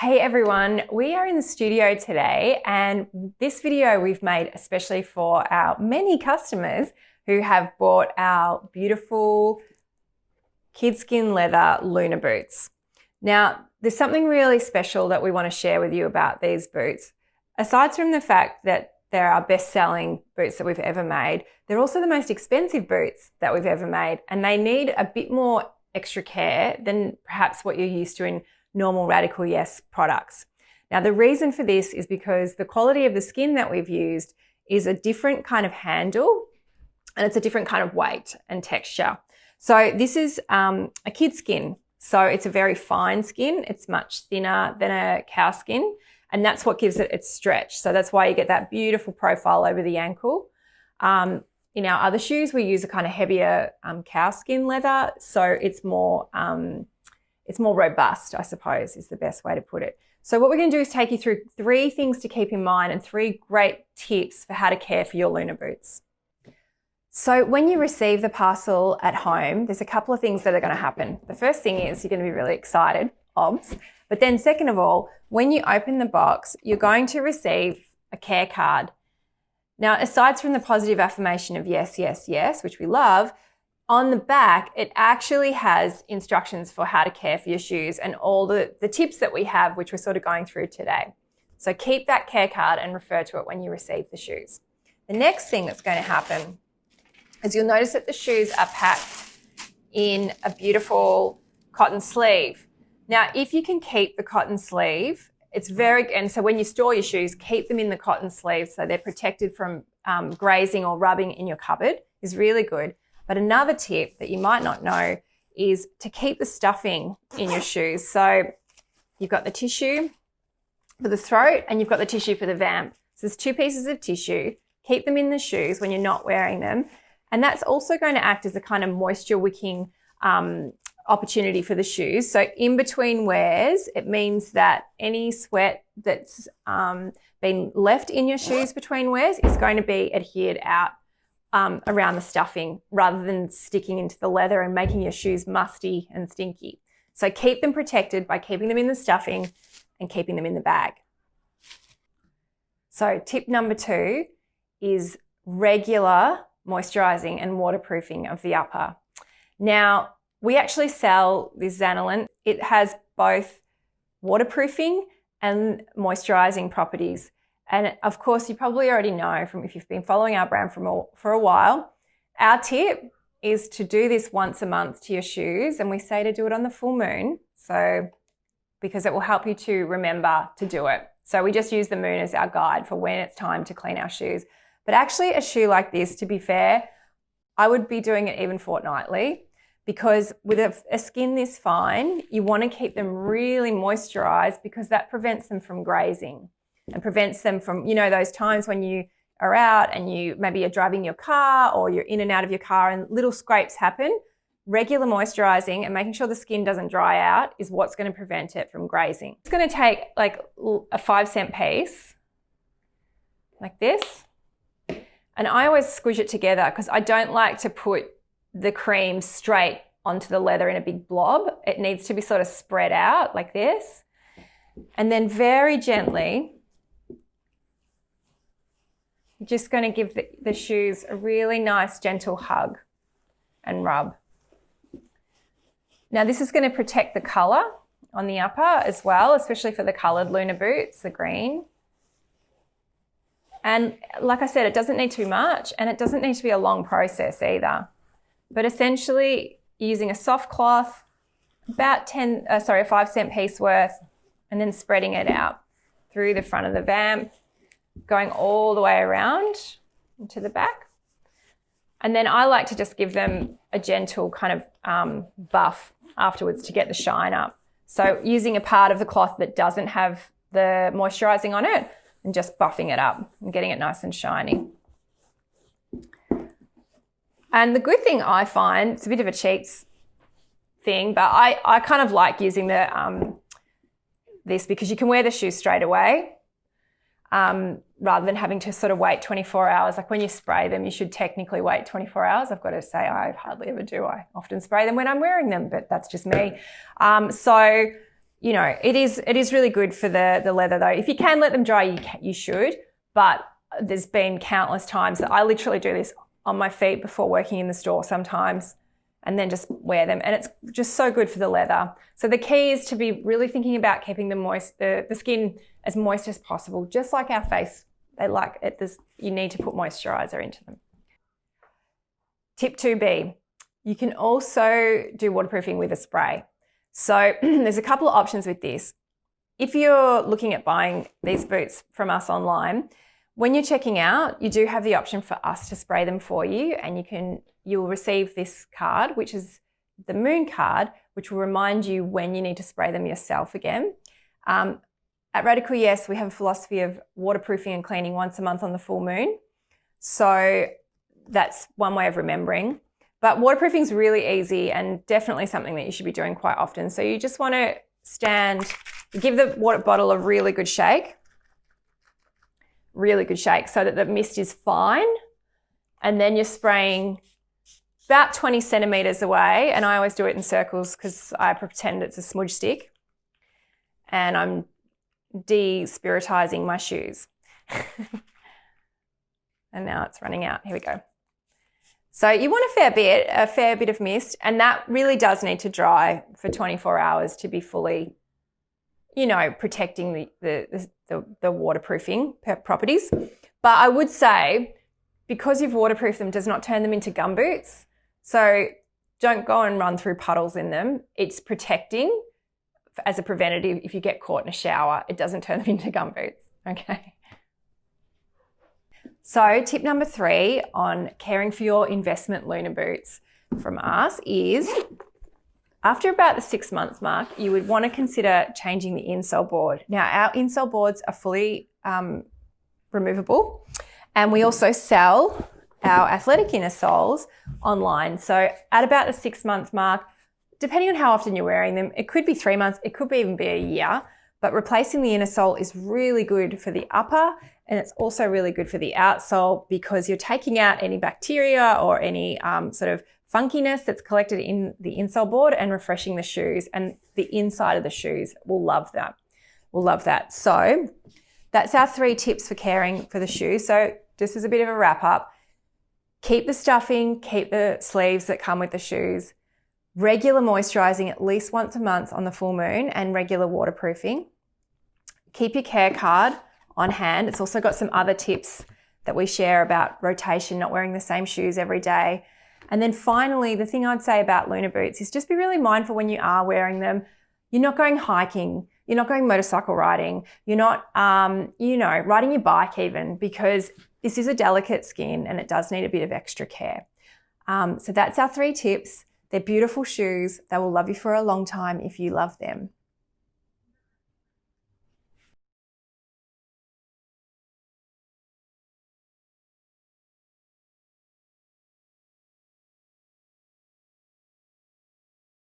Hey everyone, we are in the studio today and this video we've made especially for our many customers who have bought our beautiful kidskin leather Luna boots. Now, there's something really special that we want to share with you about these boots. Aside from the fact that they're our best-selling boots that we've ever made, they're also the most expensive boots that we've ever made, and they need a bit more extra care than perhaps what you're used to in normal Radical Yes products. Now, the reason for this is because the quality of the skin that we've used is a different kind of handle and it's a different kind of weight and texture. So this is a kid skin. So it's a very fine skin. It's much thinner than a cow skin, and that's what gives it its stretch. So that's why you get that beautiful profile over the ankle. In our other shoes, we use a kind of heavier cow skin leather. So it's more robust, I suppose, is the best way to put it. So what we're going to do is take you through 3 things to keep in mind and 3 great tips for how to care for your Luna boots. So when you receive the parcel at home, there's a couple of things that are going to happen. The first thing is you're going to be really excited, obs. But then second of all, when you open the box, you're going to receive a care card. Now, aside from the positive affirmation of yes, yes, yes, which we love, on the back, it actually has instructions for how to care for your shoes and all the tips that we have, which we're sort of going through today. So keep that care card and refer to it when you receive the shoes. The next thing that's going to happen is you'll notice that the shoes are packed in a beautiful cotton sleeve. Now, if you can keep the cotton sleeve, and so when you store your shoes, keep them in the cotton sleeve so they're protected from grazing or rubbing in your cupboard is really good. But another tip that you might not know is to keep the stuffing in your shoes. So you've got the tissue for the throat and you've got the tissue for the vamp. So there's 2 pieces of tissue. Keep them in the shoes when you're not wearing them. And that's also going to act as a kind of moisture wicking opportunity for the shoes. So in between wears, it means that any sweat that's been left in your shoes between wears is going to be adhered out around the stuffing rather than sticking into the leather and making your shoes musty and stinky. So keep them protected by keeping them in the stuffing and keeping them in the bag. So tip number 2 is regular moisturizing and waterproofing of the upper. Now, we actually sell this Zanilent. It has both waterproofing and moisturizing properties. And of course, you probably already know from if you've been following our brand for a while, our tip is to do this once a month to your shoes. And we say to do it on the full moon. So, because it will help you to remember to do it. So we just use the moon as our guide for when it's time to clean our shoes. But actually a shoe like this, to be fair, I would be doing it even fortnightly, because with a skin this fine, you want to keep them really moisturized because that prevents them from grazing and prevents them from, those times when you are out and maybe you're driving your car or you're in and out of your car and little scrapes happen. Regular moisturizing and making sure the skin doesn't dry out is what's going to prevent it from grazing. It's going to take like a 5-cent piece like this. And I always squish it together because I don't like to put the cream straight onto the leather in a big blob. It needs to be sort of spread out like this. And then very gently, you're just going to give the shoes a really nice gentle hug and rub. Now this is going to protect the colour on the upper as well, especially for the coloured Luna boots, the green. And like I said, it doesn't need too much and it doesn't need to be a long process either. But essentially using a soft cloth, about a 5-cent piece worth, and then spreading it out through the front of the vamp, going all the way around into the back. And then I like to just give them a gentle kind of buff afterwards to get the shine up. So using a part of the cloth that doesn't have the moisturizing on it and just buffing it up and getting it nice and shiny. And the good thing I find, it's a bit of a cheats thing, but I kind of like using this because you can wear the shoes straight away rather than having to sort of wait 24 hours. Like when you spray them, you should technically wait 24 hours. I've got to say I hardly ever do. I often spray them when I'm wearing them, but that's just me. So you know, it is really good for the leather though. If you can let them dry, you should, but there's been countless times that I literally do this on my feet before working in the store sometimes, and then just wear them. And it's just so good for the leather. So the key is to be really thinking about keeping the skin as moist as possible, just like our face. They like it. You need to put moisturizer into them. Tip 2B, you can also do waterproofing with a spray. So there's a couple of options with this. If you're looking at buying these boots from us online, when you're checking out, you do have the option for us to spray them for you, and you'll receive this card, which is the Moon card, which will remind you when you need to spray them yourself again. At Radical Yes, we have a philosophy of waterproofing and cleaning once a month on the full moon. So that's one way of remembering. But waterproofing is really easy and definitely something that you should be doing quite often. So you just want to give the water bottle a really good shake so that the mist is fine. And then you're spraying about 20 centimeters away. And I always do it in circles because I pretend it's a smudge stick. And I'm de-spiritizing my shoes. And now it's running out. Here we go. So you want a fair bit of mist, and that really does need to dry for 24 hours to be fully, you know, protecting the waterproofing properties. But I would say, because you've waterproofed them, does not turn them into gumboots. So don't go and run through puddles in them. It's protecting as a preventative. If you get caught in a shower, it doesn't turn them into gumboots. Okay. So tip number 3 on caring for your investment Luna boots from us is, after about the 6 month mark, you would want to consider changing the insole board. Now, our insole boards are fully removable, and we also sell our athletic inner soles online. So at about the 6 month mark, depending on how often you're wearing them, it could be 3 months, it could even be a year, but replacing the inner sole is really good for the upper, and it's also really good for the outsole because you're taking out any bacteria or any sort of funkiness that's collected in the insole board and refreshing the shoes, and the inside of the shoes will love that. So that's our 3 tips for caring for the shoe. So just as a bit of a wrap up, keep the stuffing, keep the sleeves that come with the shoes, regular moisturizing at least once a month on the full moon, and regular waterproofing. Keep your care card on hand. It's also got some other tips that we share about rotation, not wearing the same shoes every day. And then finally, the thing I'd say about Luna boots is just be really mindful when you are wearing them. You're not going hiking, you're not going motorcycle riding, you're not, riding your bike even, because this is a delicate skin and it does need a bit of extra care. So that's our 3 tips. They're beautiful shoes. They will love you for a long time if you love them.